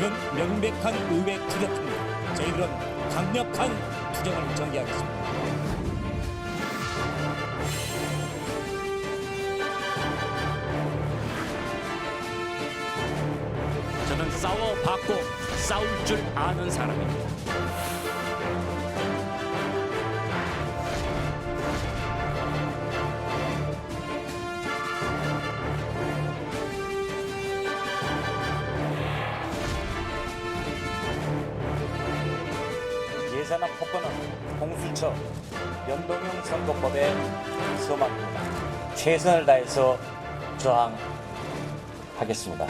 이건 명백한 의회 투격입니다. 저희들은 강력한 투쟁을 전개하겠습니다. 저는 싸워봤고 싸울 줄 아는 사람입니다. 예산안 폭거는 공수처 연동형 선거법에 서막입니다. 최선을 다해서 저항하겠습니다.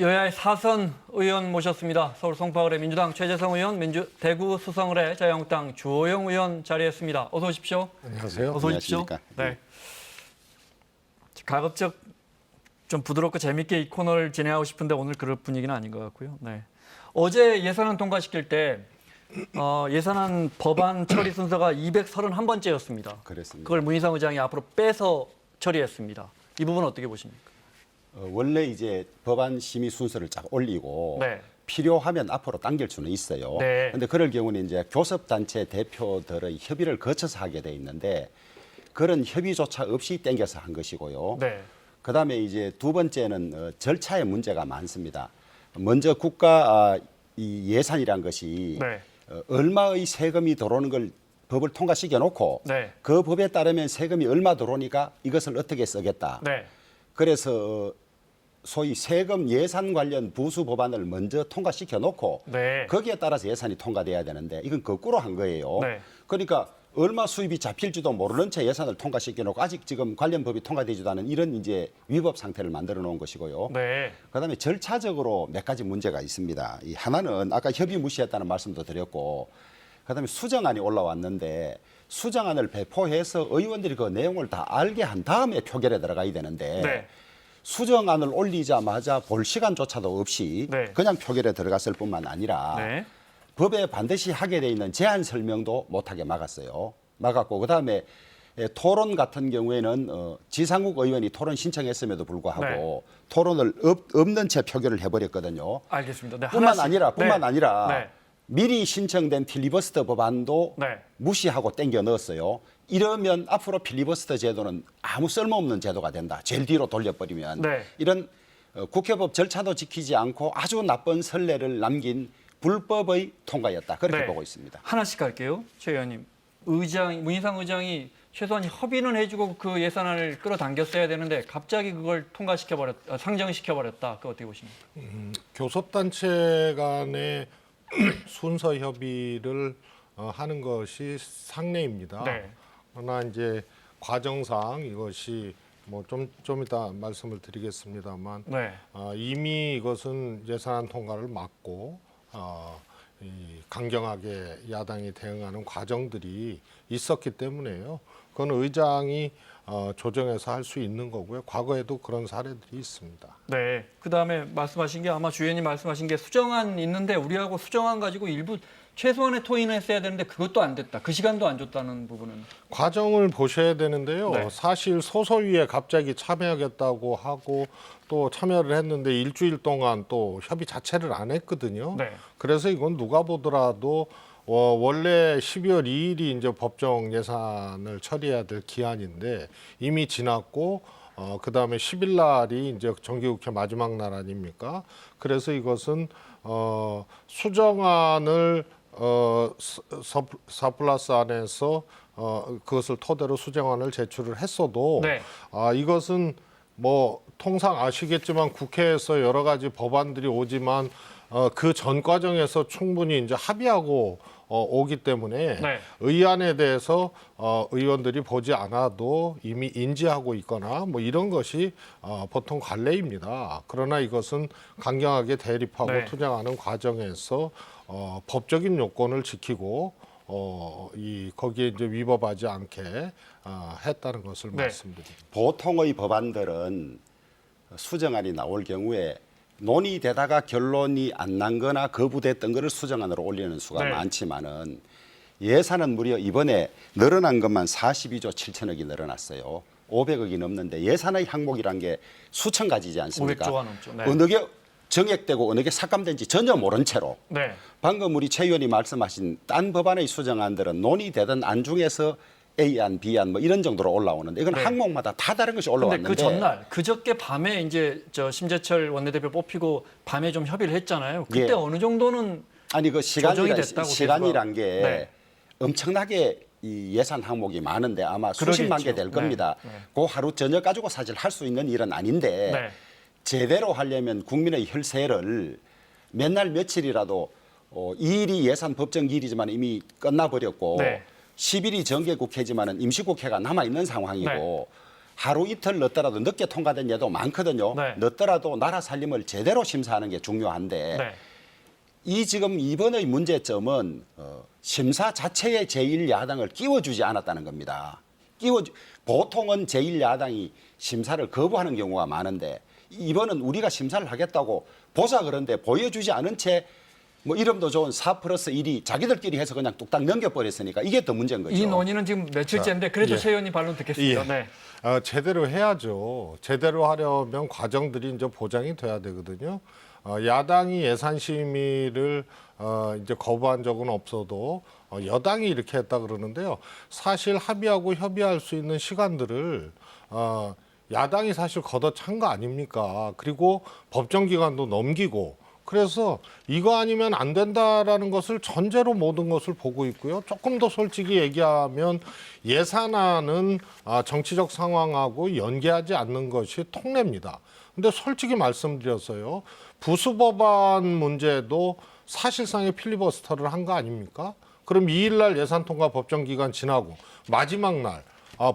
여야의 사선 의원 모셨습니다. 서울 송파을의 민주당 최재성 의원, 대구 수성을의 자유한국당 주호영 의원 자리했습니다. 어서 오십시오. 안녕하세요. 어서 오십시오. 네. 가급적 좀 부드럽고 재밌게 이 코너를 진행하고 싶은데 오늘 그럴 분위기는 아닌 것 같고요. 네. 어제 예산안 통과시킬 때 예산안 법안 처리 순서가 231번째였습니다. 그랬습니다. 그걸 문희상 의장이 앞으로 빼서 처리했습니다. 이 부분 어떻게 보십니까? 원래 이제 법안 심의 순서를 쫙 올리고 네. 필요하면 앞으로 당길 수는 있어요. 네. 그런데 그럴 경우는 이제 교섭단체 대표들의 협의를 거쳐서 하게 돼 있는데 그런 협의조차 없이 당겨서 한 것이고요. 네. 그다음에 이제 두 번째는 절차의 문제가 많습니다. 먼저 국가 이 예산이란 것이 네. 얼마의 세금이 들어오는 걸 법을 통과시켜 놓고 네. 그 법에 따르면 세금이 얼마 들어오니까 이것을 어떻게 쓰겠다. 네. 그래서 소위 세금 예산 관련 부수 법안을 먼저 통과시켜 놓고 네. 거기에 따라서 예산이 통과돼야 되는데 이건 거꾸로 한 거예요. 네. 그러니까 얼마 수입이 잡힐지도 모르는 채 예산을 통과시켜 놓고 아직 지금 관련 법이 통과되지도 않은 이런 이제 위법 상태를 만들어 놓은 것이고요. 네. 그다음에 절차적으로 몇 가지 문제가 있습니다. 이 하나는 아까 협의 무시했다는 말씀도 드렸고 그다음에 수정안이 올라왔는데 수정안을 배포해서 의원들이 그 내용을 다 알게 한 다음에 표결에 들어가야 되는데 네. 수정안을 올리자마자 볼 시간조차도 없이 네. 그냥 표결에 들어갔을 뿐만 아니라 네. 법에 반드시 하게 돼 있는 제안 설명도 못하게 막았어요. 막았고 그다음에 토론 같은 경우에는 지상욱 의원이 토론 신청했음에도 불구하고 토론을 없는 채 표결을 해버렸거든요. 알겠습니다. 네, 뿐만 하나씩. 아니라 네. 미리 신청된 필리버스터 법안도 네. 무시하고 땡겨 넣었어요. 이러면 앞으로 필리버스터 제도는 아무 쓸모없는 제도가 된다. 제일 뒤로 돌려버리면 네. 이런 국회법 절차도 지키지 않고 아주 나쁜 선례를 남긴 불법의 통과였다. 그렇게 네. 보고 있습니다. 하나씩 갈게요. 최 의원님. 문희상 의장이 최소한 협의는 해주고 그 예산안을 끌어당겼어야 되는데 갑자기 그걸 상정시켜버렸다. 그거 어떻게 보십니까? 교섭단체 간의 순서 협의를 하는 것이 상례입니다. 네. 그러나 이제 과정상 이것이 뭐 좀 이따 말씀을 드리겠습니다만 네. 이미 이것은 예산안 통과를 막고 이 강경하게 야당이 대응하는 과정들이 있었기 때문에요. 그건 의장이 조정해서 할 수 있는 거고요. 과거에도 그런 사례들이 있습니다. 네. 그다음에 말씀하신 게 아마 주 의원님 말씀하신 게 수정안 있는데 우리하고 수정안 가지고 일부 최소한의 토의는 했어야 되는데 그것도 안 됐다. 그 시간도 안 줬다는 부분은. 과정을 보셔야 되는데요. 네. 사실 소소위에 갑자기 참여하겠다고 하고 또 참여를 했는데 일주일 동안 또 협의 자체를 안 했거든요. 네. 그래서 이건 누가 보더라도 원래 12월 2일이 이제 법정 예산을 처리해야 될 기한인데 이미 지났고 그다음에 10일 날이 이제 정기국회 마지막 날 아닙니까? 그래서 이것은 수정안을 서플러스 안에서 그것을 토대로 수정안을 제출을 했어도 네. 이것은 뭐 통상 아시겠지만 국회에서 여러 가지 법안들이 오지만 그 전 과정에서 충분히 이제 합의하고 오기 때문에 네. 의안에 대해서 의원들이 보지 않아도 이미 인지하고 있거나 뭐 이런 것이 보통 관례입니다. 그러나 이것은 강경하게 대립하고 네. 투쟁하는 과정에서 법적인 요건을 지키고 거기에 이제 위법하지 않게 했다는 것을 네. 말씀드립니다. 보통의 법안들은 수정안이 나올 경우에 논의되다가 결론이 안 난 거나 거부됐던 거를 수정안으로 올리는 수가 네. 많지만은 예산은 무려 이번에 늘어난 것만 42조 7천억이 늘어났어요. 500억이 넘는데 예산의 항목이란 게 수천 가지지 않습니까? 500조가 넘죠. 네. 어느 게 정액되고 어느 게 삭감된지 전혀 모른 채로 네. 방금 우리 최 의원이 말씀하신 딴 법안의 수정안들은 논의되던 안 중에서 A안, B안 뭐 이런 정도로 올라오는데 이건 네. 항목마다 다 다른 것이 근데 올라왔는데 그 전날 그저께 밤에 이제 저 심재철 원내대표 뽑히고 밤에 좀 협의를 했잖아요. 그때 예. 어느 정도는 아니 그 조정이 됐다고 시간이란 게 네. 엄청나게 이 예산 항목이 많은데 아마 수십만 개 될 그러겠죠. 겁니다. 네. 네. 그 하루 저녁 가지고 사실 할 수 있는 일은 아닌데 네. 제대로 하려면 국민의 혈세를 몇 날 며칠이라도 이 일이 예산 법정 기일이지만 이미 끝나버렸고 네. 10일이 정개국회지만은 임시국회가 남아 있는 상황이고 네. 하루 이틀 늦더라도 늦게 통과된 예도 많거든요. 네. 늦더라도 나라 살림을 제대로 심사하는 게 중요한데 네. 이 지금 이번의 문제점은 심사 자체에 제1야당을 끼워주지 않았다는 겁니다. 보통은 제1야당이 심사를 거부하는 경우가 많은데 이번은 우리가 심사를 하겠다고 보자 그런데 보여주지 않은 채 뭐 이름도 좋은 4+1이 자기들끼리 해서 그냥 뚝딱 넘겨버렸으니까 이게 더 문제인 거죠. 이 논의는 지금 며칠째인데 그래도 예. 최 의원님 반론 듣겠습니다. 예. 네. 제대로 해야죠. 제대로 하려면 과정들이 이제 보장이 돼야 되거든요. 야당이 예산 심의를 이제 거부한 적은 없어도 여당이 이렇게 했다 그러는데요. 사실 합의하고 협의할 수 있는 시간들을 야당이 사실 걷어찬 거 아닙니까? 그리고 법정 기간도 넘기고 그래서 이거 아니면 안 된다라는 것을 전제로 모든 것을 보고 있고요. 조금 더 솔직히 얘기하면 예산안은 정치적 상황하고 연계하지 않는 것이 통례입니다. 근데 솔직히 말씀드렸어요. 부수법안 문제도 사실상의 필리버스터를 한 거 아닙니까? 그럼 2일 날 예산 통과 법정 기간 지나고 마지막 날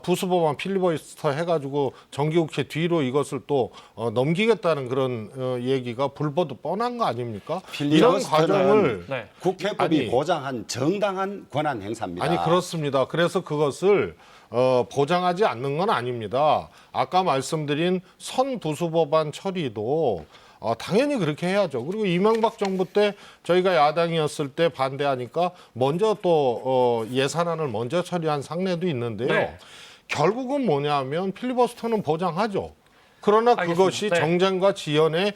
부수법안 필리버스터 해가지고 정기국회 뒤로 이것을 또 넘기겠다는 그런 얘기가 불보듯 뻔한 거 아닙니까? 이런 과정을 네. 국회법이 아니, 보장한 정당한 권한 행사입니다. 아니 그렇습니다. 그래서 그것을 보장하지 않는 건 아닙니다. 아까 말씀드린 선부수법안 처리도 당연히 그렇게 해야죠. 그리고 이명박 정부 때 저희가 야당이었을 때 반대하니까 먼저 또 예산안을 먼저 처리한 상례도 있는데요. 네. 결국은 뭐냐면 필리버스터는 보장하죠. 그러나 알겠습니다. 그것이 네. 정쟁과 지연의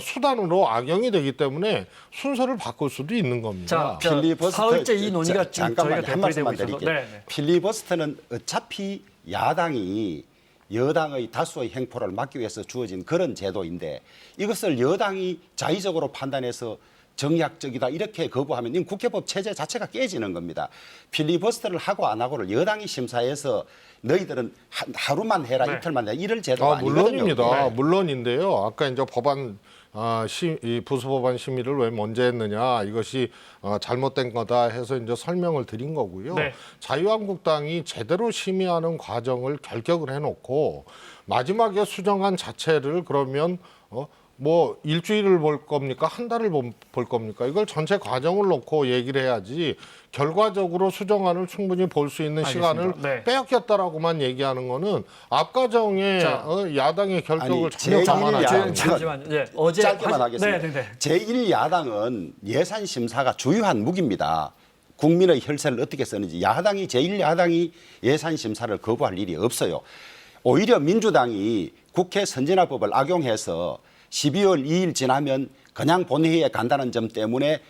수단으로 악용이 되기 때문에 순서를 바꿀 수도 있는 겁니다. 자, 사흘째 이 논의가 지금 잠깐만 저희가 한 말씀만 되풀이되고 있어서. 드릴게요. 네, 네. 필리버스터는 어차피 야당이 여당의 다수의 행포를 막기 위해서 주어진 그런 제도인데 이것을 여당이 자의적으로 판단해서 정략적이다 이렇게 거부하면 이건 국회법 체제 자체가 깨지는 겁니다. 필리버스터를 하고 안 하고를 여당이 심사해서 너희들은 하루만 해라 네. 이틀만 해라 이럴 제도가 아니거든요. 물론입니다. 네. 물론인데요. 아까 이제 법안 이 부수법안 심의를 왜 먼저 했느냐 이것이 잘못된 거다 해서 이제 설명을 드린 거고요. 네. 자유한국당이 제대로 심의하는 과정을 결격을 해놓고 마지막에 수정안 자체를 그러면 뭐 일주일을 볼 겁니까? 한 달을 볼 겁니까? 이걸 전체 과정을 놓고 얘기를 해야지 결과적으로 수정안을 충분히 볼 수 있는 알겠습니다. 시간을 네. 빼앗겼다라고만 얘기하는 거는 앞과정에 자, 야당의 결격을 아니, 전혀 감안하지 제1야당 않는 잠시만요. 예, 어제 짧게만 하겠습니다. 네, 네, 네. 제1야당은 예산 심사가 주요한 무기입니다. 국민의 혈세를 어떻게 쓰는지 야당이 제1야당이 예산 심사를 거부할 일이 없어요. 오히려 민주당이 국회 선진화법을 악용해서 12월 2일 지나면 그냥 본회의에 간다는 점 때문에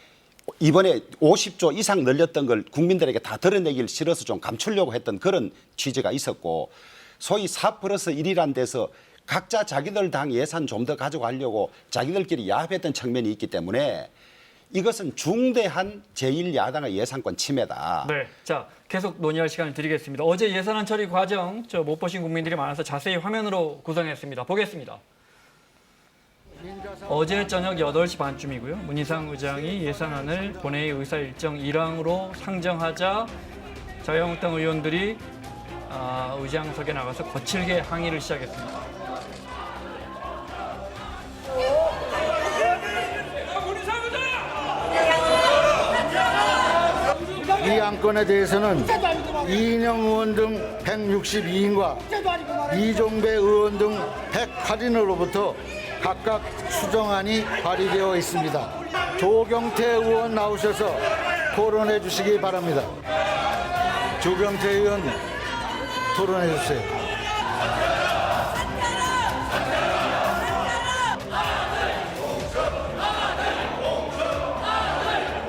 이번에 50조 이상 늘렸던 걸 국민들에게 다 드러내기를 싫어서 좀 감추려고 했던 그런 취지가 있었고 소위 4+1이란 데서 각자 자기들 당 예산 좀 더 가져가려고 자기들끼리 야합했던 측면이 있기 때문에 이것은 중대한 제1야당의 예산권 침해다. 네, 자 계속 논의할 시간을 드리겠습니다. 어제 예산안 처리 과정 못 보신 국민들이 많아서 자세히 화면으로 구성했습니다. 보겠습니다. 어제 저녁 8시 반쯤이고요. 문희상 의장이 예산안을 본회의 의사 일정 1항으로 상정하자 자유한국당 의원들이 의장석에 나가서 거칠게 항의를 시작했습니다. 이 안건에 대해서는 이인영 의원 등 162인과 이종배 의원 등 108인으로부터 각각 수정안이 발의되어 있습니다. 조경태 의원 나오셔서 토론해 주시기 바랍니다. 조경태 의원 토론해 주세요.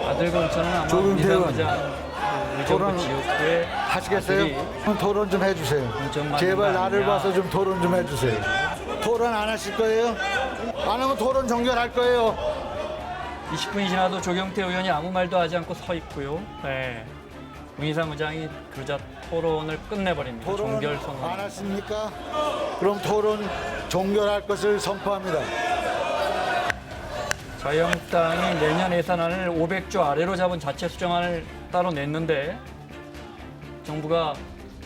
아들 공천은 아마 조경태 의원, 의정부 토론 지역구의 하시겠어요? 토론 좀 해주세요. 공천만 제발 나를 아니냐. 봐서 좀 토론 좀 해주세요. 토론 안 하실 거예요? 안 하면 토론 종결할 거예요. 20분이 지나도 조경태 의원이 아무 말도 하지 않고 서 있고요. 네. 문희상 의장이 그러자 토론을 끝내버립니다. 토론 종결 안 선언. 하십니까? 그럼 토론 종결할 것을 선포합니다. 자유한국당이 내년 예산안을 500조 아래로 잡은 자체 수정안을 따로 냈는데 정부가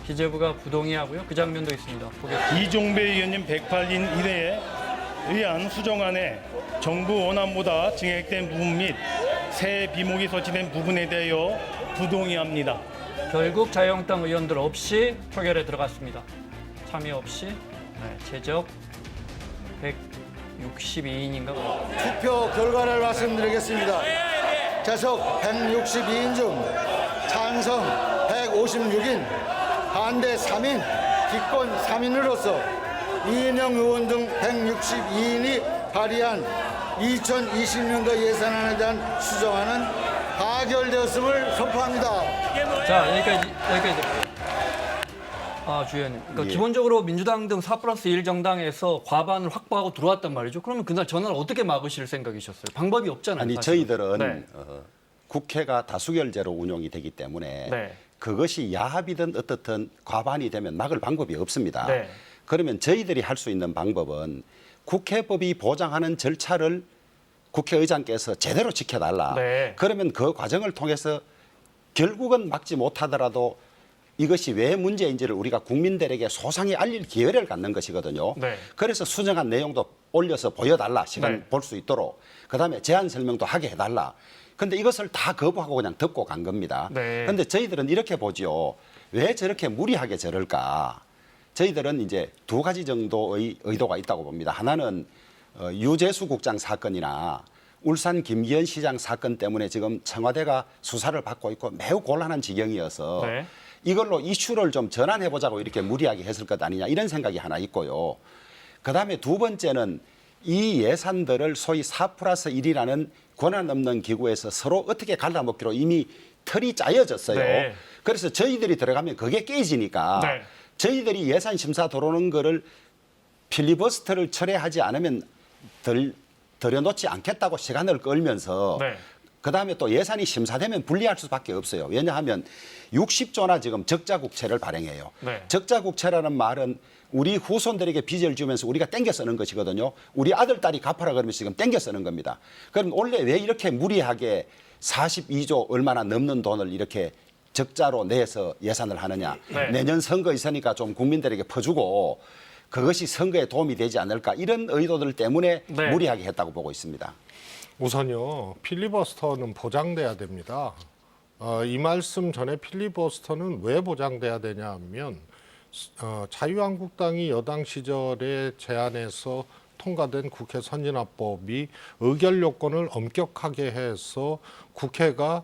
기재부가 부동의하고요. 그 장면도 있습니다. 보겠습니다. 이종배 의원님 108인 이내에 의한 수정안에 정부 원안보다 증액된 부분 및 새 비목이 소치된 부분에 대하여 부동의합니다. 결국 자유한국당 의원들 없이 표결에 들어갔습니다. 참여 없이 제적 162인인가 투표 결과를 말씀드리겠습니다. 재석 162인 중 찬성 156인, 반대 3인, 기권 3인으로서 이인영 의원 등 162인이 발의한 2020년도 예산안에 대한 수정안은 가결되었음을 선포합니다. 자, 여기까지. 주의원님. 그러니까 예. 기본적으로 민주당 등 4+1 정당에서 과반을 확보하고 들어왔단 말이죠. 그러면 그날 전화를 어떻게 막으실 생각이셨어요? 방법이 없잖아요. 아니 사실은. 저희들은 네. 국회가 다수결제로 운영이 되기 때문에 네. 그것이 야합이든 어떻든 과반이 되면 막을 방법이 없습니다. 네. 그러면 저희들이 할 수 있는 방법은 국회법이 보장하는 절차를 국회의장께서 제대로 지켜달라. 네. 그러면 그 과정을 통해서 결국은 막지 못하더라도 이것이 왜 문제인지를 우리가 국민들에게 소상히 알릴 기회를 갖는 것이거든요. 네. 그래서 수정한 내용도 올려서 보여달라. 시간 네. 볼 수 있도록. 그다음에 제안 설명도 하게 해달라. 근데 이것을 다 거부하고 그냥 덮고 간 겁니다. 네. 근데 저희들은 이렇게 보죠. 왜 저렇게 무리하게 저럴까? 저희들은 이제 두 가지 정도의 의도가 있다고 봅니다. 하나는 유재수 국장 사건이나 울산 김기현 시장 사건 때문에 지금 청와대가 수사를 받고 있고 매우 곤란한 지경이어서 네. 이걸로 이슈를 좀 전환해보자고 이렇게 무리하게 했을 것 아니냐 이런 생각이 하나 있고요. 그다음에 두 번째는 이 예산들을 소위 4+1이라는 권한 없는 기구에서 서로 어떻게 갈라먹기로 이미 틀이 짜여졌어요. 네. 그래서 저희들이 들어가면 그게 깨지니까 네. 저희들이 예산 심사 들어오는 거를 필리버스터를 철회하지 않으면 들여놓지 않겠다고 시간을 끌면서 네. 그다음에 또 예산이 심사되면 불리할 수밖에 없어요. 왜냐하면 60조나 지금 적자국채를 발행해요. 네. 적자국채라는 말은 우리 후손들에게 빚을 지으면서 우리가 땡겨 쓰는 것이거든요. 우리 아들, 딸이 갚아라 그러면서 지금 땡겨 쓰는 겁니다. 그럼 원래 왜 이렇게 무리하게 42조 얼마나 넘는 돈을 이렇게 적자로 내서 예산을 하느냐. 네. 내년 선거 있으니까 좀 국민들에게 퍼주고 그것이 선거에 도움이 되지 않을까. 이런 의도들 때문에 네. 무리하게 했다고 보고 있습니다. 우선요, 필리버스터는 보장돼야 됩니다. 이 말씀 전에 필리버스터는 왜 보장돼야 되냐 하면 자유한국당이 여당 시절에 제안해서 통과된 국회 선진화법이 의결 요건을 엄격하게 해서 국회가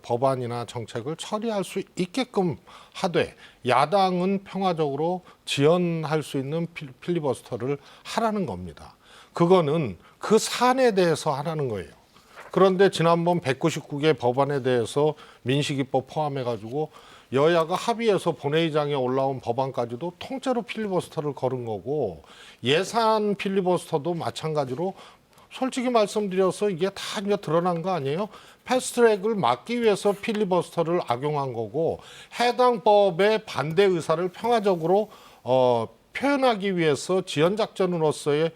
법안이나 정책을 처리할 수 있게끔 하되 야당은 평화적으로 지연할 수 있는 필리버스터를 하라는 겁니다. 그거는 그 사안에 대해서 하라는 거예요. 그런데 지난번 199개 법안에 대해서 민식이법 포함해가지고 여야가 합의해서 본회의장에 올라온 법안까지도 통째로 필리버스터를 걸은 거고 예산 필리버스터도 마찬가지로 솔직히 말씀드려서 이게 다 이제 드러난 거 아니에요? 패스트트랙을 막기 위해서 필리버스터를 악용한 거고 해당 법의 반대 의사를 평화적으로 표현하기 위해서 지연작전으로서의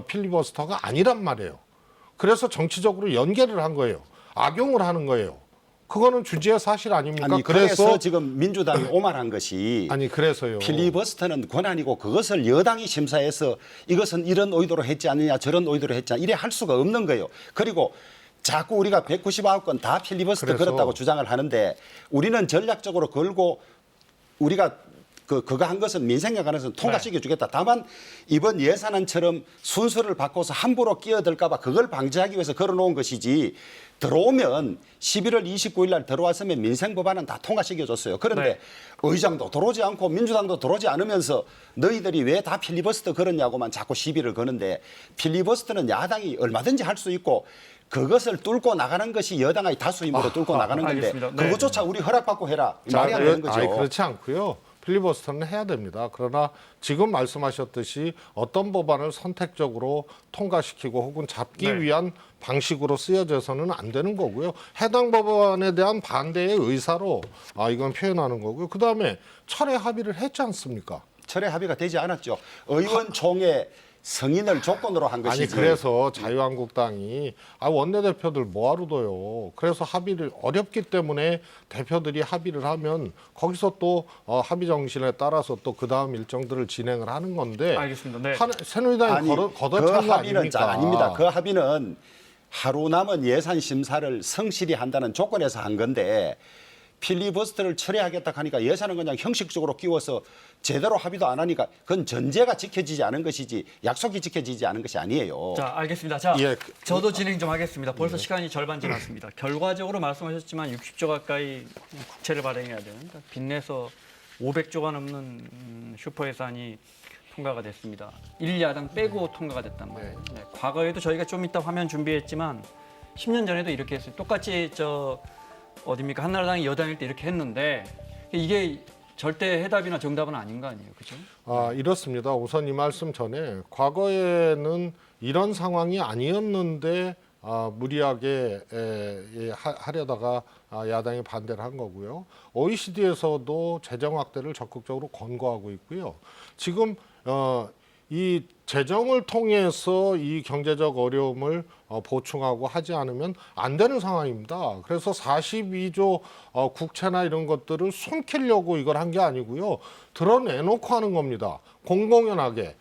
필리버스터가 아니란 말이에요. 그래서 정치적으로 연계를 한 거예요. 악용을 하는 거예요. 그거는 주지의 사실 아닙니까? 아니 그래서 지금 민주당이 오만한 것이 아니 그래서요. 필리버스터는 권한이고 그것을 여당이 심사해서 이것은 이런 의도로 했지 않느냐 저런 의도로 했지 않느냐 이래 할 수가 없는 거예요. 그리고 자꾸 우리가 199건 다 필리버스터 그래서 걸었다고 주장을 하는데 우리는 전략적으로 걸고 우리가 그거 한 것은 민생에 관해서는 통과시켜 주겠다. 다만 이번 예산안처럼 순서를 바꿔서 함부로 끼어들까 봐 그걸 방지하기 위해서 걸어놓은 것이지, 들어오면 11월 29일 날 들어왔으면 민생 법안은 다 통과시켜 줬어요. 그런데 네. 의장도 들어오지 않고 민주당도 들어오지 않으면서 너희들이 왜 다 필리버스터 걸었냐고만 자꾸 시비를 거는데, 필리버스터는 야당이 얼마든지 할 수 있고 그것을 뚫고 나가는 것이 여당의 다수 힘으로 뚫고 나가는 건데, 알겠습니다. 네. 그것조차 우리 허락받고 해라. 말이 안 되는 거죠. 아니, 그렇지 않고요. 필리버스터는 해야 됩니다. 그러나 지금 말씀하셨듯이 어떤 법안을 선택적으로 통과시키고 혹은 잡기 네. 위한 방식으로 쓰여져서는 안 되는 거고요. 해당 법안에 대한 반대의 의사로 이건 표현하는 거고요. 그다음에 철회 합의를 했지 않습니까? 철회 합의가 되지 않았죠. 의원총회 승인을 조건으로 한 것이지. 아니 그래서 자유한국당이 원내대표들 뭐하러 둬요. 그래서 합의를 어렵기 때문에 대표들이 합의를 하면 거기서 또 합의 정신에 따라서 또 그 다음 일정들을 진행을 하는 건데. 알겠습니다. 네. 새누리당이 걷어찬 그 거 합의는 아닙니까? 아닙니다. 그 합의는 하루 남은 예산 심사를 성실히 한다는 조건에서 한 건데, 필리버스터를 철회하겠다 하니까 예산은 그냥 형식적으로 끼워서 제대로 합의도 안 하니까 그건 전제가 지켜지지 않은 것이지 약속이 지켜지지 않은 것이 아니에요. 자, 알겠습니다. 자, 예. 저도 진행 좀 하겠습니다. 벌써 시간이 절반 지났습니다. 결과적으로 말씀하셨지만 60조 가까이 국채를 발행해야 되는, 그러니까 빚내서 500조가 넘는 슈퍼 예산이 통과가 됐습니다. 1야당 빼고 통과가 됐단 말이에요. 네, 과거에도 저희가 좀 이따 화면 준비했지만 10년 전에도 이렇게 했어요. 똑같이 어딥니까? 한나라당이 여당일 때 이렇게 했는데, 이게 절대 해답이나 정답은 아닌 거 아니에요, 그렇죠? 이렇습니다. 우선 이 말씀 전에 과거에는 이런 상황이 아니었는데 무리하게 하려다가 야당이 반대를 한 거고요. OECD에서도 재정 확대를 적극적으로 권고하고 있고요. 지금 이 재정을 통해서 이 경제적 어려움을 보충하고 하지 않으면 안 되는 상황입니다. 그래서 42조 국채나 이런 것들을 숨기려고 이걸 한 게 아니고요. 드러내놓고 하는 겁니다. 공공연하게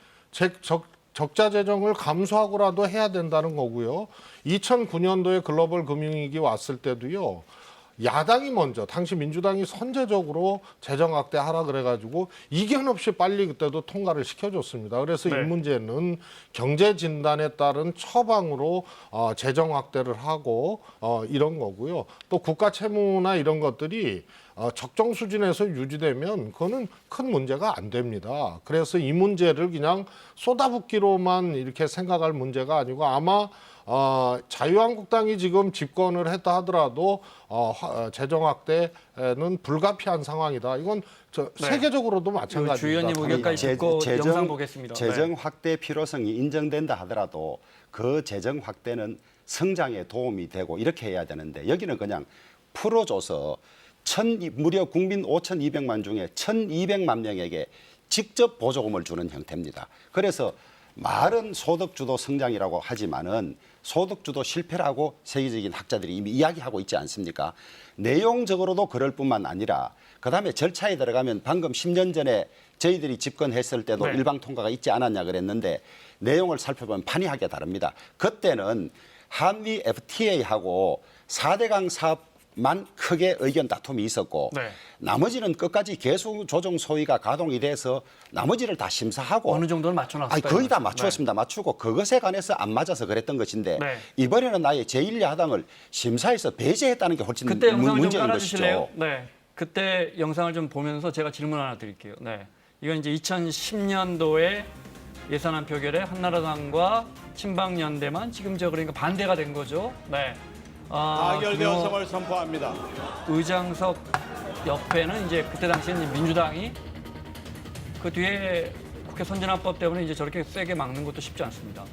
적자 재정을 감수하고라도 해야 된다는 거고요. 2009년도에 글로벌 금융위기 왔을 때도요. 야당이 먼저, 당시 민주당이 선제적으로 재정 확대하라 그래가지고 이견 없이 빨리 그때도 통과를 시켜줬습니다. 그래서 네. 이 문제는 경제 진단에 따른 처방으로 재정 확대를 하고 이런 거고요. 또 국가 채무나 이런 것들이 적정 수준에서 유지되면 그거는 큰 문제가 안 됩니다. 그래서 이 문제를 그냥 쏟아붓기로만 이렇게 생각할 문제가 아니고, 아마 자유한국당이 지금 집권을 했다 하더라도 재정 확대는 불가피한 상황이다. 이건 세계적으로도 마찬가지입니다. 주 의원님 의견까지 듣고 영상 보겠습니다. 재정 확대 필요성이 인정된다 하더라도 그 재정 확대는 성장에 도움이 되고 이렇게 해야 되는데, 여기는 그냥 풀어줘서 무려 국민 5,200만 중에 1,200만 명에게 직접 보조금을 주는 형태입니다. 그래서 말은 소득주도 성장이라고 하지만은 소득주도 실패라고 세계적인 학자들이 이미 이야기하고 있지 않습니까? 내용적으로도 그럴 뿐만 아니라 그다음에 절차에 들어가면, 방금 10년 전에 저희들이 집권했을 때도 네. 일방 통과가 있지 않았냐 그랬는데, 내용을 살펴보면 판이하게 다릅니다. 그때는 한미 FTA하고 4대강 사업만 크게 의견 다툼이 있었고, 네. 나머지는 끝까지 개수 조정 소위가 가동이 돼서 나머지를 다 심사하고 어느 정도는 맞춰놨어요. 거의 다 맞추었습니다. 맞추고 그것에 관해서 안 맞아서 그랬던 것인데, 네. 이번에는 아예 제1야당을 심사에서 배제했다는 게 훨씬 그때 영상을 좀 문제인 깔아주실래요? 것이죠. 네, 그때 영상을 좀 보면서 제가 질문 하나 드릴게요. 네, 이건 이제 2010년도에 예산안 표결에 한나라당과 친박연대만 지금 그러니까 반대가 된 거죠. 네. 타결되었음을 선포합니다. 의장석 옆에는 이제 그때 당시에는 민주당이, 그 뒤에 국회 선진화법 때문에 이제 저렇게 세게 막는 것도 쉽지 않습니다.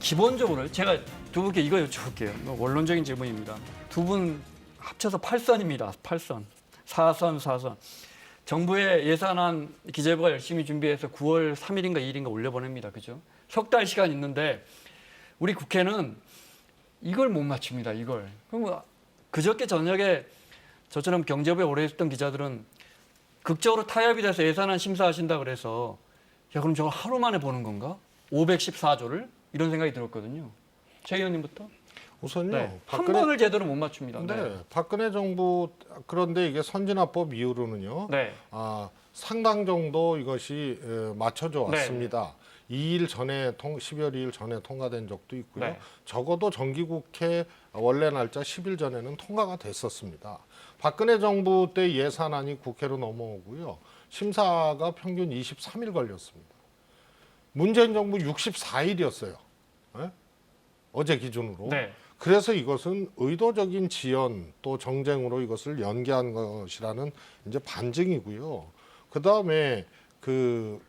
기본적으로 제가 두 분께 이거 여쭤볼게요. 원론적인 질문입니다. 두 분 합쳐서 8선입니다. 8선. 4선. 정부의 예산안 기재부가 열심히 준비해서 9월 3일인가 2일인가 올려보냅니다. 그죠? 석 달 시간 있는데 우리 국회는 이걸 못 맞춥니다. 이걸. 그럼 그저께 저녁에 저처럼 경제부에 오래 있었던 기자들은 극적으로 타협이 돼서 예산안 심사하신다 그래서, 야 그럼 저걸 하루 만에 보는 건가? 514조를? 이런 생각이 들었거든요. 최 의원님부터. 우선요. 네. 한 번을 제대로 못 맞춥니다. 네, 박근혜 정부 그런데 이게 선진화법 이후로는요. 네. 상당 정도 이것이 맞춰져 네. 왔습니다. 2일 전에 12월 2일 전에 통과된 적도 있고요. 네. 적어도 정기국회 원래 날짜 10일 전에는 통과가 됐었습니다. 박근혜 정부 때 예산안이 국회로 넘어오고요. 심사가 평균 23일 걸렸습니다. 문재인 정부 64일이었어요. 어제 기준으로. 네. 그래서 이것은 의도적인 지연 또 정쟁으로 이것을 연계한 것이라는 이제 반증이고요. 그 다음에 그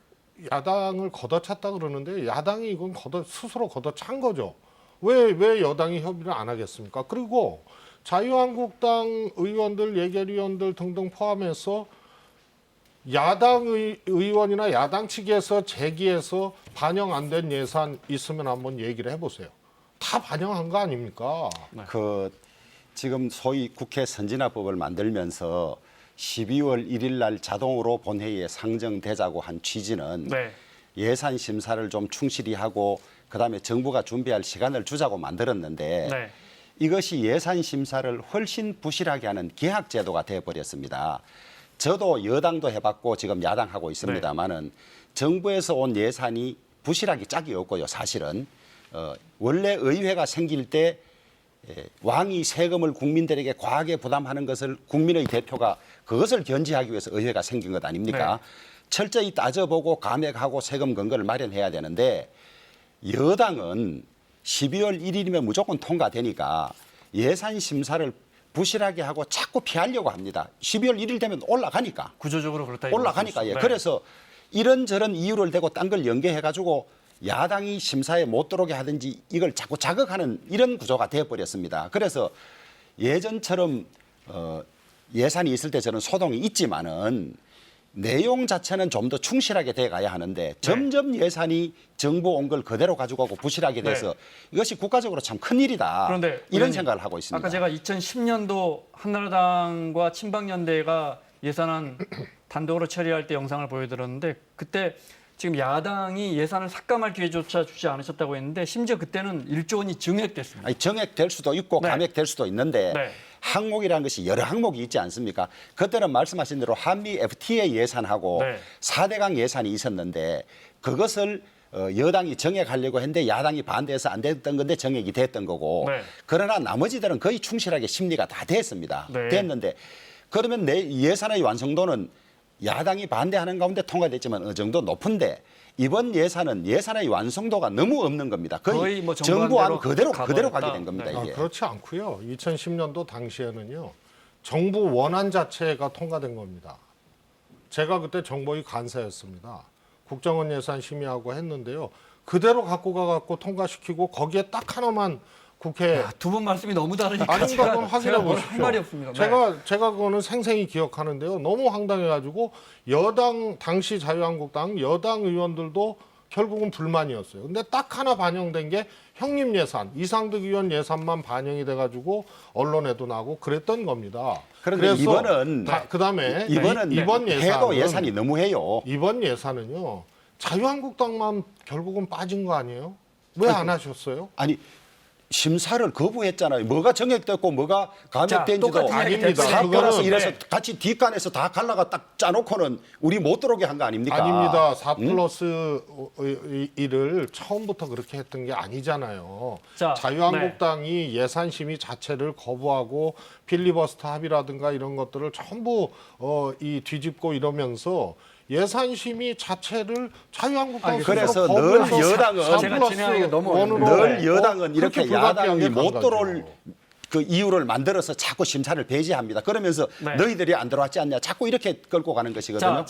야당을 걷어찼다 그러는데 야당이 이건 스스로 걷어찬 거죠. 왜 여당이 협의를 안 하겠습니까? 그리고 자유한국당 의원들, 예결위원들 등등 포함해서 야당 의원이나 야당 측에서 제기해서 반영 안 된 예산 있으면 한번 얘기를 해보세요. 다 반영한 거 아닙니까? 그 지금 소위 국회 선진화법을 만들면서 12월 1일 날 자동으로 본회의에 상정되자고 한 취지는 네. 예산 심사를 좀 충실히 하고 그다음에 정부가 준비할 시간을 주자고 만들었는데 네. 이것이 예산 심사를 훨씬 부실하게 하는 계약 제도가 되어 버렸습니다. 저도 여당도 해봤고 지금 야당하고 있습니다만은 정부에서 온 예산이 부실하게 짝이 없고요. 사실은 원래 의회가 생길 때 왕이 세금을 국민들에게 과하게 부담하는 것을 국민의 대표가 그것을 견제하기 위해서 의회가 생긴 것 아닙니까? 네. 철저히 따져보고 감액하고 세금 근거를 마련해야 되는데 여당은 12월 1일이면 무조건 통과되니까 예산 심사를 부실하게 하고 자꾸 피하려고 합니다. 12월 1일 되면 올라가니까. 구조적으로 그렇다. 올라가니까. 예. 네. 그래서 이런저런 이유를 대고 딴 걸 연계해가지고 야당이 심사에 못 들어오게 하든지 이걸 자꾸 자극하는 이런 구조가 되어버렸습니다. 그래서 예전처럼 예산이 있을 때 저는 소동이 있지만은 내용 자체는 좀 더 충실하게 돼 가야 하는데 점점 예산이 정부 온 걸 그대로 가지고 가고 부실하게 돼서 이것이 국가적으로 참 큰일이다. 그런데 이런 의원님, 생각을 하고 있습니다. 아까 제가 2010년도 한나라당과 친박연대가 예산안 단독으로 처리할 때 영상을 보여드렸는데 그때 지금 야당이 예산을 삭감할 기회조차 주지 않으셨다고 했는데 심지어 그때는 1조 원이 증액됐습니다. 아니, 정액될 수도 있고 네. 감액될 수도 있는데 네. 항목이라는 것이 여러 항목이 있지 않습니까? 그때는 말씀하신 대로 한미 FTA 예산하고 네. 4대강 예산이 있었는데 그것을 여당이 정액하려고 했는데 야당이 반대해서 안 됐던 건데 정액이 됐던 거고 네. 그러나 나머지들은 거의 충실하게 심리가 다 됐습니다. 네. 됐는데 그러면 내 예산의 완성도는 야당이 반대하는 가운데 통과됐지만 어느 정도 높은데 이번 예산은 예산의 완성도가 너무 없는 겁니다. 거의 뭐 정부안 그대로 가버렸다. 가게 된 겁니다. 네. 이게. 그렇지 않고요. 2010년도 당시에는요. 정부 원안 자체가 통과된 겁니다. 제가 그때 정보위 간사였습니다. 국정원 예산 심의하고 했는데요. 그대로 갖고 가갖고 통과시키고 거기에 딱 하나만 국회 두 분 말씀이 너무 다르니까 아닌가 그건 확인해 제가 뭘 보십시오. 할 말이 없습니다. 네. 제가 그거는 생생히 기억하는데요. 너무 황당해가지고 여당 당시 자유한국당 여당 의원들도 결국은 불만이었어요. 근데 딱 하나 반영된 게 형님 예산 이상득 의원 예산만 반영이 돼가지고 언론에도 나고 그랬던 겁니다. 그런데 그래서 이번은 그다음에 이번은 이번 해도 예산이 너무해요. 이번 예산은요 자유한국당만 결국은 빠진 거 아니에요? 왜 안 하셨어요? 아니 심사를 거부했잖아요. 뭐가 정액됐고 뭐가 감액된지도 똑같은 이야기 아닙니다. 사표라서 그거는- 이래서 같이 뒷간에서 다 갈라가 딱 짜놓고는 우리 못 들어오게 한 거 아닙니까? 아닙니다. 4+1을 처음부터 그렇게 했던 게 아니잖아요. 자, 자유한국당이 예산 심의 자체를 거부하고 필리버스터 합의라든가 이런 것들을 전부 이 뒤집고 이러면서 예산 심의 자체를 자유한국당 스스로 그래서 늘 거부해서 여당은 제가 진행하기가 너무 원으로 늘 여당은 그렇게 이렇게 불가피하게 야당이 못 간 들어올 거죠. 그 이유를 만들어서 자꾸 심사를 배제합니다. 그러면서 네. 너희들이 안 들어왔지 않냐 자꾸 이렇게 끌고 가는 것이거든요.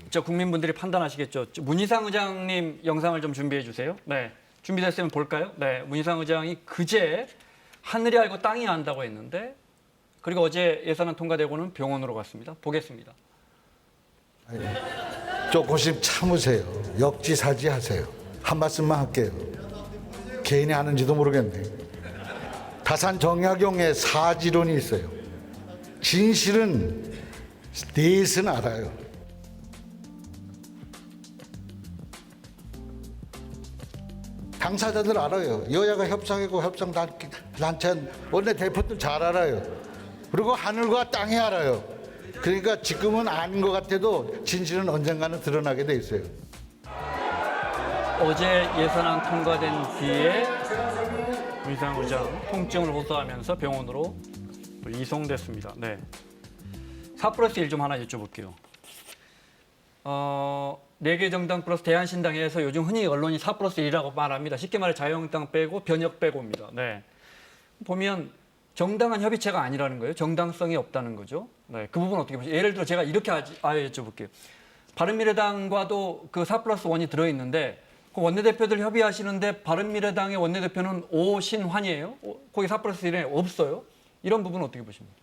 저 국민분들이 판단하시겠죠. 문희상 의장님 영상을 좀 준비해 주세요. 네, 준비됐으면 볼까요? 네, 문희상 의장이 그제 하늘이 알고 땅이 안다고 했는데 그리고 어제 예산안 통과되고는 병원으로 갔습니다. 보겠습니다. 조금씩 참으세요. 역지사지하세요. 한 말씀만 할게요. 개인이 아는지도 모르겠네. 다산 정약용의 사지론이 있어요. 진실은 넷은 알아요. 당사자들 알아요. 여야가 협상하고 협상단체 원내 대표들 잘 알아요. 그리고 하늘과 땅이 알아요. 그러니까 지금은 아닌 것 같아도 진실은 언젠가는 드러나게 돼 있어요. 어제 예산안 통과된 뒤에 문희상 의장 통증을 호소하면서 병원으로 이송됐습니다. 네. 4+1 좀 하나 여쭤볼게요. 4개 정당 플러스 대한신당에서 요즘 흔히 언론이 4+1이라고 말합니다. 쉽게 말해 자유한국당 빼고 변혁 빼고입니다. 네. 보면 정당한 협의체가 아니라는 거예요. 정당성이 없다는 거죠. 네. 그 부분 어떻게 보세요? 예를 들어 제가 이렇게 아예 여쭤볼게요. 바른미래당과도 그 4+1이 들어있는데 그 원내대표들 협의하시는데 바른미래당의 원내대표는 오신환이에요? 거기 4+1에 없어요? 이런 부분은 어떻게 보십니까?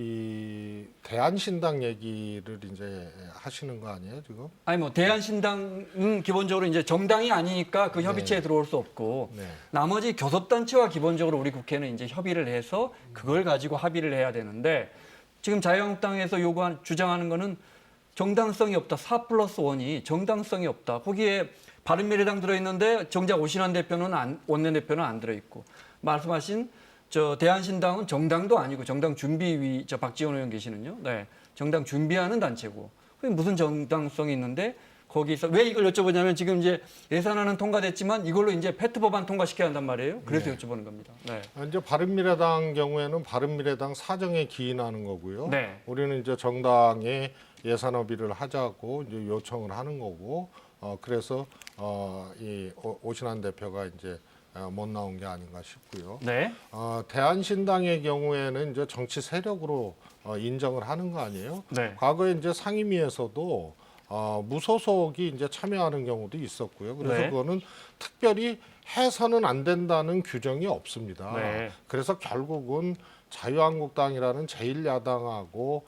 이 대한신당 얘기를 이제 하시는 거 아니에요 지금? 아니 뭐 대한신당은 기본적으로 이제 정당이 아니니까 그 협의체에 들어올 수 없고 네. 나머지 교섭단체와 기본적으로 우리 국회는 이제 협의를 해서 그걸 가지고 합의를 해야 되는데 지금 자유한국당에서 주장하는 거는 정당성이 없다. 4+1이 정당성이 없다. 거기에 바른미래당 들어있는데 정작 오신환 대표는 원내대표는 안 들어있고 말씀하신 대한신당은 정당도 아니고 정당 준비위 박지원 의원 계시는요. 네, 정당 준비하는 단체고 그게 무슨 정당성이 있는데 거기서 왜 이걸 여쭤보냐면 지금 이제 예산안은 통과됐지만 이걸로 이제 페트 법안 통과시켜야 한단 말이에요. 그래서 여쭤보는 겁니다. 네. 이제 바른미래당 경우에는 바른미래당 사정에 기인하는 거고요. 네. 우리는 이제 정당에 예산 합의를 하자고 이제 요청을 하는 거고, 그래서 이 오신환 대표가 이제 못 나온 게 아닌가 싶고요. 네. 대한신당의 경우에는 이제 정치 세력으로 인정을 하는 거 아니에요? 네. 과거에 이제 상임위에서도 무소속이 이제 참여하는 경우도 있었고요. 그래서 네. 그거는 특별히 해서는 안 된다는 규정이 없습니다. 네. 그래서 결국은 자유한국당이라는 제1야당하고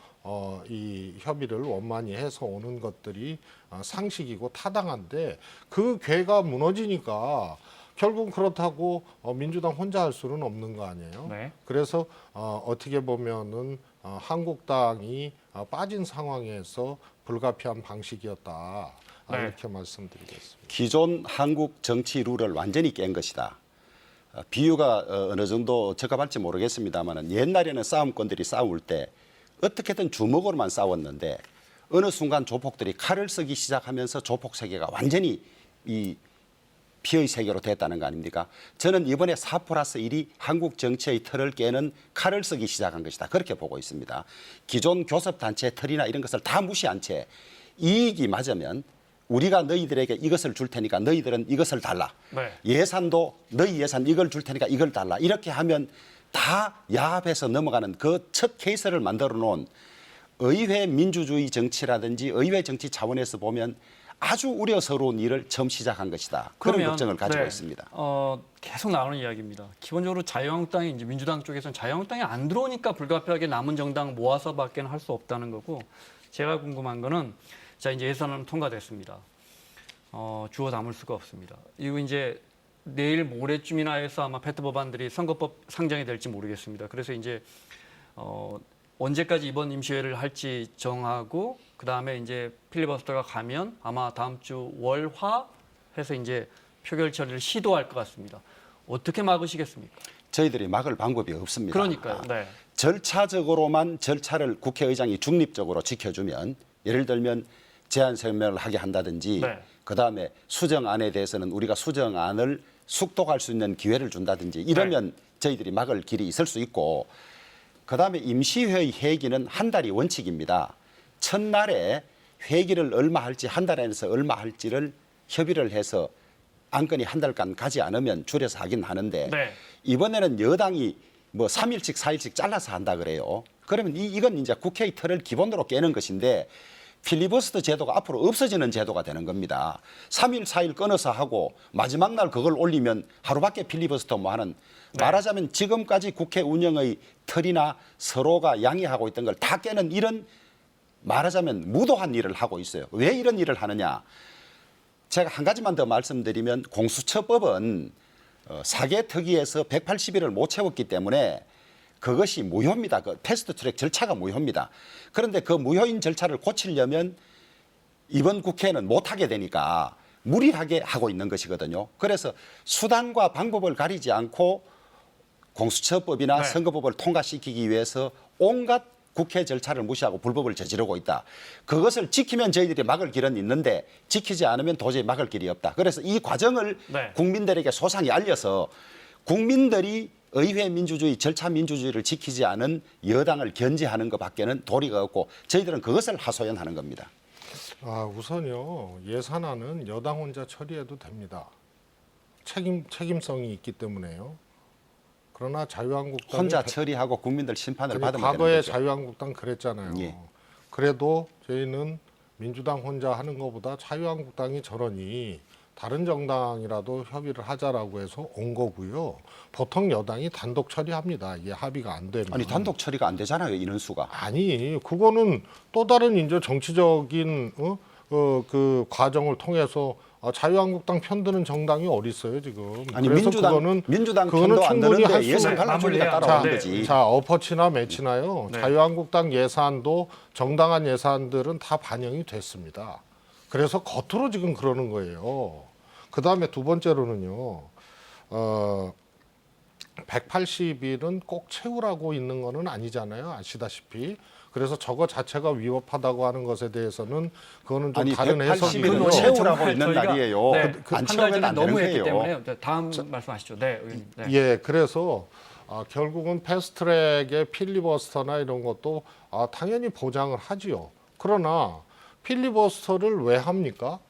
이 협의를 원만히 해서 오는 것들이 상식이고 타당한데 그 궤가 무너지니까 결국 그렇다고 민주당 혼자 할 수는 없는 거 아니에요. 네. 그래서 어떻게 보면은 한국당이 빠진 상황에서 불가피한 방식이었다. 네. 이렇게 말씀드리겠습니다. 기존 한국 정치 룰을 완전히 깬 것이다. 비유가 어느 정도 적합할지 모르겠습니다만 옛날에는 싸움꾼들이 싸울 때 어떻게든 주먹으로만 싸웠는데 어느 순간 조폭들이 칼을 쓰기 시작하면서 조폭 세계가 완전히 이 피의 세계로 됐다는 거 아닙니까? 저는 이번에 4+1이 한국 정치의 틀을 깨는 칼을 쓰기 시작한 것이다. 그렇게 보고 있습니다. 기존 교섭단체의 틀이나 이런 것을 다 무시한 채 이익이 맞으면 우리가 너희들에게 이것을 줄 테니까 너희들은 이것을 달라. 네. 예산도 너희 예산 이걸 줄 테니까 이걸 달라. 이렇게 하면 다 야합해서 넘어가는 그 첫 케이스를 만들어 놓은 의회 민주주의 정치라든지 의회 정치 차원에서 보면 아주 우려스러운 일을 처음 시작한 것이다. 그런 걱정을 가지고 있습니다. 계속 나오는 이야기입니다. 기본적으로 자유한국당이 이제 민주당 쪽에서는 자유한국당이 안 들어오니까 불가피하게 남은 정당 모아서밖에 할 수 없다는 거고 제가 궁금한 거는 자 이제 예산은 통과됐습니다. 주워 담을 수가 없습니다. 이거 이제 내일 모레쯤이나 해서 아마 페트 법안들이 선거법 상정이 될지 모르겠습니다. 그래서 이제 언제까지 이번 임시회를 할지 정하고 그 다음에 이제 필리버스터가 가면 아마 다음 주 월화 해서 이제 표결 처리를 시도할 것 같습니다. 어떻게 막으시겠습니까? 저희들이 막을 방법이 없습니다. 그러니까요. 네. 절차적으로만 절차를 국회의장이 중립적으로 지켜주면 예를 들면 제안 설명을 하게 한다든지 네. 그다음에 수정안에 대해서는 우리가 수정안을 숙독할 수 있는 기회를 준다든지 이러면 저희들이 막을 길이 있을 수 있고 그다음에 임시회의 회기는 한 달이 원칙입니다. 첫날에 회기를 얼마 할지 한 달 안에서 얼마 할지를 협의를 해서 안건이 한 달간 가지 않으면 줄여서 하긴 하는데 네. 이번에는 여당이 뭐 3일씩 4일씩 잘라서 한다 그래요. 그러면 이건 이제 국회의 틀을 기본으로 깨는 것인데 필리버스터 제도가 앞으로 없어지는 제도가 되는 겁니다. 3일, 4일 끊어서 하고 마지막 날 그걸 올리면 하루밖에 필리버스터 뭐 하는 말하자면 지금까지 국회 운영의 틀이나 서로가 양해하고 있던 걸 다 깨는 이런 말하자면 무도한 일을 하고 있어요. 왜 이런 일을 하느냐. 제가 한 가지만 더 말씀드리면 공수처법은 사개특위에서 180일을 못 채웠기 때문에 그것이 무효입니다. 그 패스트 트랙 절차가 무효입니다. 그런데 그 무효인 절차를 고치려면 이번 국회는 못하게 되니까 무리하게 하고 있는 것이거든요. 그래서 수단과 방법을 가리지 않고 공수처법이나 네. 선거법을 통과시키기 위해서 온갖 국회 절차를 무시하고 불법을 저지르고 있다. 그것을 지키면 저희들이 막을 길은 있는데 지키지 않으면 도저히 막을 길이 없다. 그래서 이 과정을 네. 국민들에게 소상히 알려서 국민들이 의회 민주주의, 절차 민주주의를 지키지 않은 여당을 견제하는 것밖에는 도리가 없고 저희들은 그것을 하소연하는 겁니다. 우선요, 예산안은 여당 혼자 처리해도 됩니다. 책임성이 있기 때문에요. 그러나 자유한국당이 혼자 처리하고 국민들 심판을 받으면 되는 과거에 거죠. 자유한국당 그랬잖아요. 예. 그래도 저희는 민주당 혼자 하는 것보다 자유한국당이 저러니 다른 정당이라도 협의를 하자라고 해서 온 거고요. 보통 여당이 단독 처리합니다. 이게 합의가 안 되면. 아니 단독 처리가 안 되잖아요, 인원수가. 아니, 그거는 또 다른 이제 정치적인 그 과정을 통해서 자유한국당 편드는 정당이 어디 있어요 지금? 아니 그래서 민주당 그거는 편도 안 충분히 드는데 할 수- 예산 갈라주니까 마무리해야 따라오는 네. 거지. 자, 어퍼치나 매치나요. 네. 자유한국당 예산도 정당한 예산들은 다 반영이 됐습니다. 그래서 겉으로 지금 그러는 거예요. 그 다음에 두 번째로는요. 180일은 꼭 채우라고 있는 거는 아니잖아요. 아시다시피. 그래서 저거 자체가 위법하다고 하는 것에 대해서는 그거는 좀 아니 다른 180일은 해석이고요. 채우라고 있는 날이에요. 네, 안 한 달 채우면 전에 안 되는 너무 했기 거예요. 때문에 네, 다음 말씀하시죠. 네, 의원님. 네. 예, 그래서 결국은 패스트트랙의 필리버스터나 이런 것도 당연히 보장을 하지요. 그러나 필리버스터를 왜 합니까?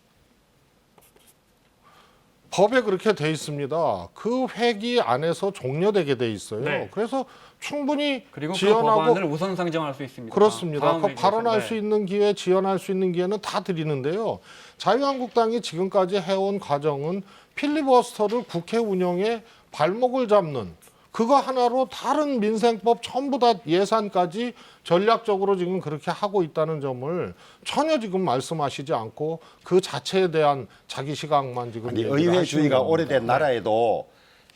법에 그렇게 돼 있습니다. 그 회기 안에서 종료되게 돼 있어요. 네. 그래서 충분히 그리고 그 지연하고 법안을 우선 상정할 수 있습니다. 그렇습니다. 다음 그 회기에서. 발언할 네. 수 있는 기회, 지연할 수 있는 기회는 다 드리는데요. 자유한국당이 지금까지 해온 과정은 필리버스터를 국회 운영에 발목을 잡는 그거 하나로 다른 민생법 전부 다 예산까지 전략적으로 지금 그렇게 하고 있다는 점을 전혀 지금 말씀하시지 않고 그 자체에 대한 자기 시각만 지금 아니 얘기를 하시는 의회주의가 겁니다. 오래된 나라에도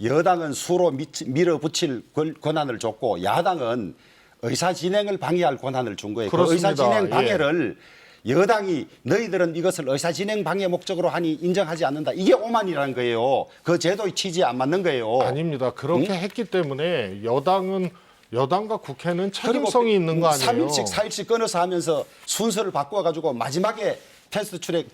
여당은 수로 밀어붙일 권한을 줬고 야당은 의사 진행을 방해할 권한을 준 거예요. 그 그렇습니다. 의사 진행 예. 방해를 여당이 너희들은 이것을 의사 진행 방해 목적으로 하니 인정하지 않는다. 이게 오만이라는 거예요. 그 제도의 취지에 안 맞는 거예요. 아닙니다. 그렇게 했기 때문에 여당과 국회는 책임성이 있는 거 아니에요? 3일씩 4일씩 끊어서 하면서 순서를 바꿔가지고 마지막에 패스트 트랙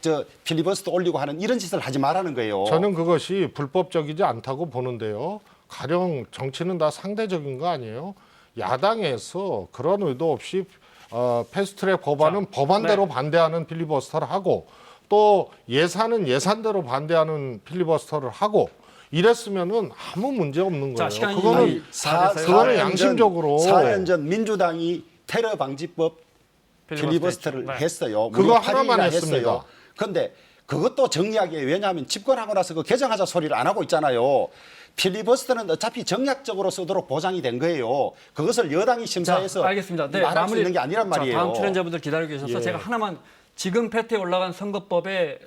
필리버스터 올리고 하는 이런 짓을 하지 말라는 거예요. 저는 그것이 불법적이지 않다고 보는데요. 가령 정치는 다 상대적인 거 아니에요? 야당에서 그런 의도 없이 패스트트랙 법안은 법안대로 반대하는 필리버스터를 하고 또 예산은 예산대로 반대하는 필리버스터를 하고 이랬으면은 아무 문제 없는 거예요. 자, 시간이 그거는 그거는 양심적으로 4년 전 민주당이 테러 방지법 필리버스터를 네. 했어요. 그거 무려 하나만 8일이나 했습니다. 그런데 그것도 정리하기 위해 왜냐하면 집권하고 나서 그 개정하자 소리를 안 하고 있잖아요. 필리버스터는 어차피 정략적으로 쓰도록 보장이 된 거예요. 그것을 여당이 심사해서 자, 알겠습니다. 네, 말할 수 있는 게 아니란 자, 말이에요. 다음 출연자분들 기다리고 계셔서 예. 제가 하나만 지금 패트에 올라간 선거법에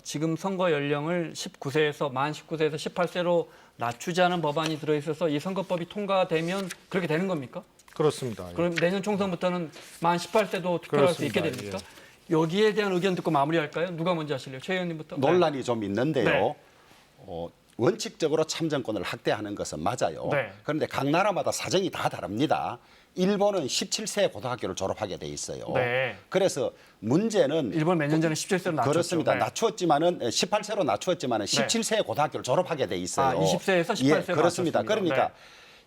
지금 선거 연령을 19세에서 만 19세에서 18세로 낮추자는 법안이 들어있어서 이 선거법이 통과되면 그렇게 되는 겁니까? 그렇습니다. 예. 그럼 내년 총선부터는 만 18세도 투표할 수 있게 그렇습니다. 됩니까? 여기에 대한 의견 듣고 마무리할까요? 누가 먼저 하실래요? 최 의원님부터. 논란이 좀 있는데요. 네. 원칙적으로 참정권을 확대하는 것은 맞아요. 네. 그런데 각 나라마다 사정이 다 다릅니다. 일본은 17세에 고등학교를 졸업하게 돼 있어요. 네. 그래서 문제는 일본 몇 년 전에 17세로 낮췄죠. 그렇습니다. 네. 낮추었지만은 18세로 낮추었지만은 17세에 고등학교를 졸업하게 돼 있어요. 20세에서 18세로 예, 그렇습니다. 낮췄습니다. 그러니까 네.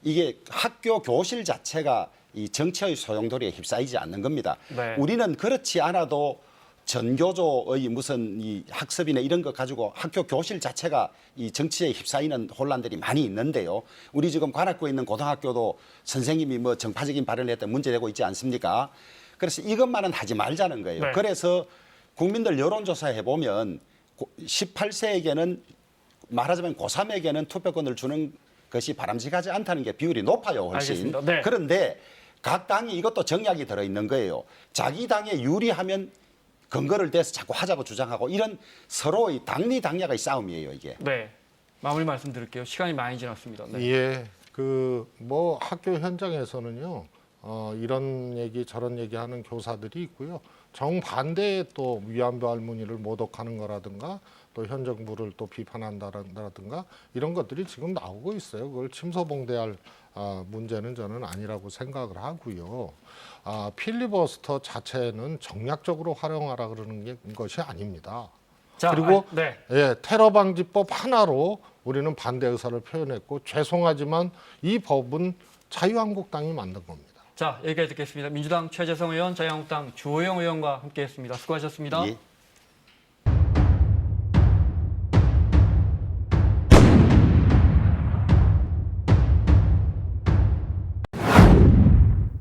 이게 학교 교실 자체가 이 정치의 소용돌이에 휩싸이지 않는 겁니다. 네. 우리는 그렇지 않아도 전교조의 무슨 이 학습이나 이런 거 가지고 학교 교실 자체가 이 정치에 휩싸이는 혼란들이 많이 있는데요. 우리 지금 관악구에 있는 고등학교도 선생님이 뭐 정파적인 발언을 했다 문제되고 있지 않습니까? 그래서 이것만은 하지 말자는 거예요. 네. 그래서 국민들 여론조사 해보면 18세에게는 말하자면 고3에게는 투표권을 주는 것이 바람직하지 않다는 게 비율이 높아요, 훨씬. 알겠습니다. 네. 그런데 각 당이 이것도 정약이 들어있는 거예요. 자기 당에 유리하면 근거를 대서 자꾸 하자고 주장하고 이런 서로의 당리당략의 싸움이에요, 이게. 네. 마무리 말씀 드릴게요. 시간이 많이 지났습니다. 네. 예, 그 뭐 학교 현장에서는요, 이런 얘기 저런 얘기하는 교사들이 있고요. 정반대의 또 위안부 할머니를 모독하는 거라든가 또 현 정부를 또 비판한다라든가 이런 것들이 지금 나오고 있어요. 그걸 침소봉대할 문제는 저는 아니라고 생각을 하고요. 필리버스터 자체는 정략적으로 활용하라 그러는 것이 아닙니다. 자, 그리고 네. 예, 테러 방지법 하나로 우리는 반대 의사를 표현했고 죄송하지만 이 법은 자유한국당이 만든 겁니다. 자, 여기까지 듣겠습니다. 민주당 최재성 의원, 자유한국당 주호영 의원과 함께했습니다. 수고하셨습니다. 예.